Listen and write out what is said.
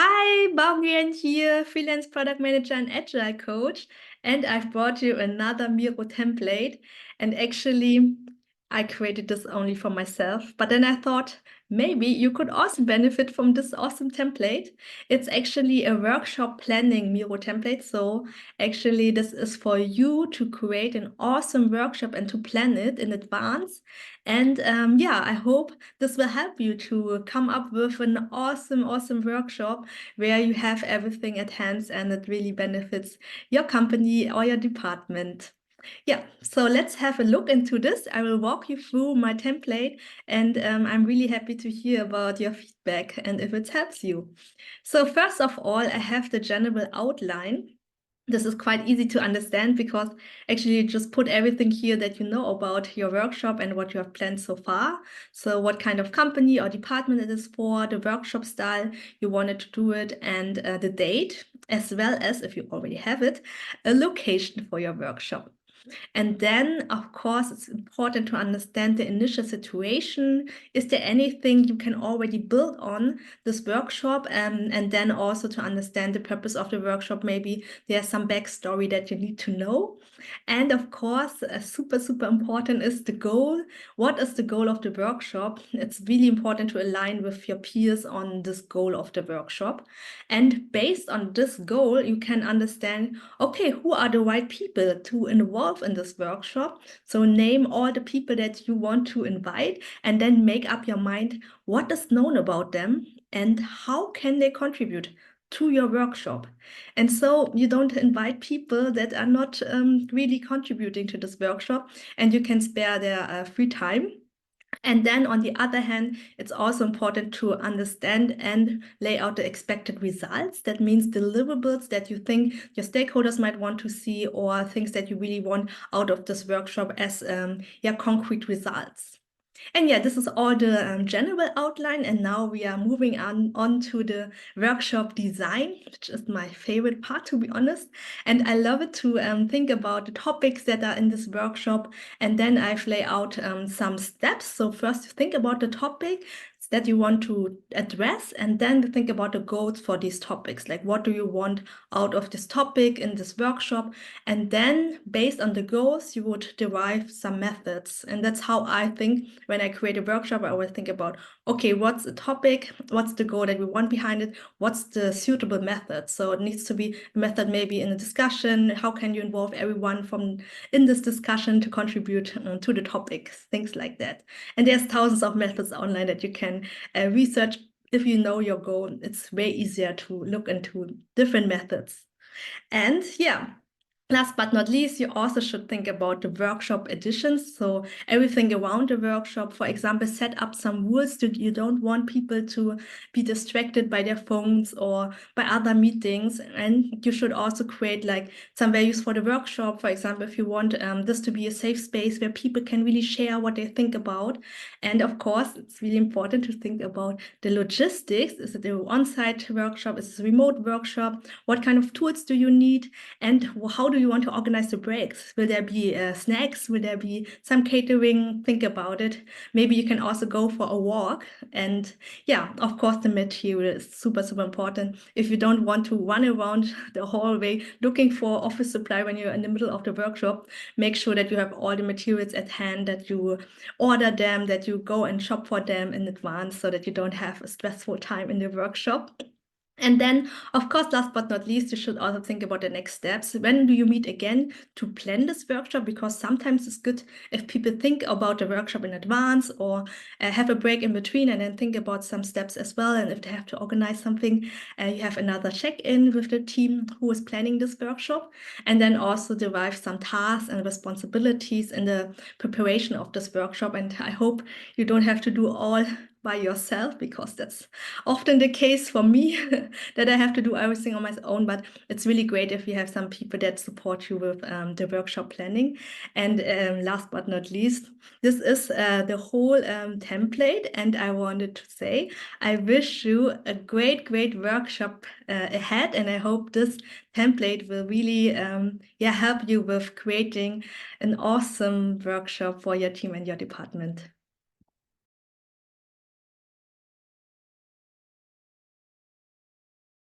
Hi, Baumgren here, freelance product manager and agile coach. And I've brought you another Miro template. And actually, I created this only for myself. But then I thought maybe you could also benefit from this awesome template. It's actually a workshop planning Miro template. So actually, this is for you to create an awesome workshop and to plan it in advance. And yeah, I hope this will help you to come up with an awesome workshop where you have everything at hand and it really benefits your company or your department. Yeah, so let's have a look into this. I will walk you through my template and I'm really happy to hear about your feedback and if it helps you. So first of all, I have the general outline. This is quite easy to understand because actually you just put everything here that you know about your workshop and what you have planned so far. So what kind of company or department it is for, the workshop style you wanted to do it, and the date, as well as, if you already have it, a location for your workshop. And then, of course, it's important to understand the initial situation. Is there anything you can already build on this workshop? And then also to understand the purpose of the workshop. Maybe there's some backstory that you need to know. And of course, super important is the goal. What is the goal of the workshop? It's really important to align with your peers on this goal of the workshop. And based on this goal, you can understand, okay, who are the right people to involve in this workshop? So name all the people that you want to invite and then make up your mind what is known about them and how can they contribute to your workshop. And so you don't invite people that are not really contributing to this workshop and you can spare their free time. And then on the other hand, it's also important to understand and lay out the expected results. That means deliverables that you think your stakeholders might want to see or things that you really want out of this workshop as concrete results. And yeah, this is all the general outline. And now we are moving on to the workshop design, which is my favorite part, to be honest. And I love it to think about the topics that are in this workshop. And then I've laid out some steps. So first you think about the topic that you want to address, and then to think about the goals for these topics. Like, what do you want out of this topic in this workshop? And then based on the goals, you would derive some methods. And that's how I think when I create a workshop. I always think about, okay, what's the topic? What's the goal that we want behind it? What's the suitable method? So it needs to be a method maybe in a discussion. How can you involve everyone from in this discussion to contribute to the topics? Things like that. And there's thousands of methods online that you can research. If you know your goal, it's way easier to look into different methods. And yeah, last but not least, you also should think about the workshop editions. So everything around the workshop, for example, set up some rules that you don't want people to be distracted by their phones or by other meetings. And you should also create like some values for the workshop. For example, if you want this to be a safe space where people can really share what they think about. And of course, it's really important to think about the logistics. Is it an on-site workshop? Is it a remote workshop? What kind of tools do you need? And how do you want to organize the breaks? Will there be snacks? Will there be some catering? Think about it. Maybe you can also go for a walk. And yeah, of course, the material is super important. If you don't want to run around the hallway looking for office supply when you're in the middle of the workshop, make sure that you have all the materials at hand, that you order them, that you go and shop for them in advance so that you don't have a stressful time in the workshop. And then, of course, last but not least, you should also think about the next steps. When do you meet again to plan this workshop? Because sometimes it's good if people think about the workshop in advance or have a break in between and then think about some steps as well. And if they have to organize something, you have another check-in with the team who is planning this workshop. And then also derive some tasks and responsibilities in the preparation of this workshop. And I hope you don't have to do all by yourself, because that's often the case for me that I have to do everything on my own. But it's really great if you have some people that support you with the workshop planning. And last but not least, this is the whole template. And I wanted to say, I wish you a great workshop ahead. And I hope this template will really help you with creating an awesome workshop for your team and your department.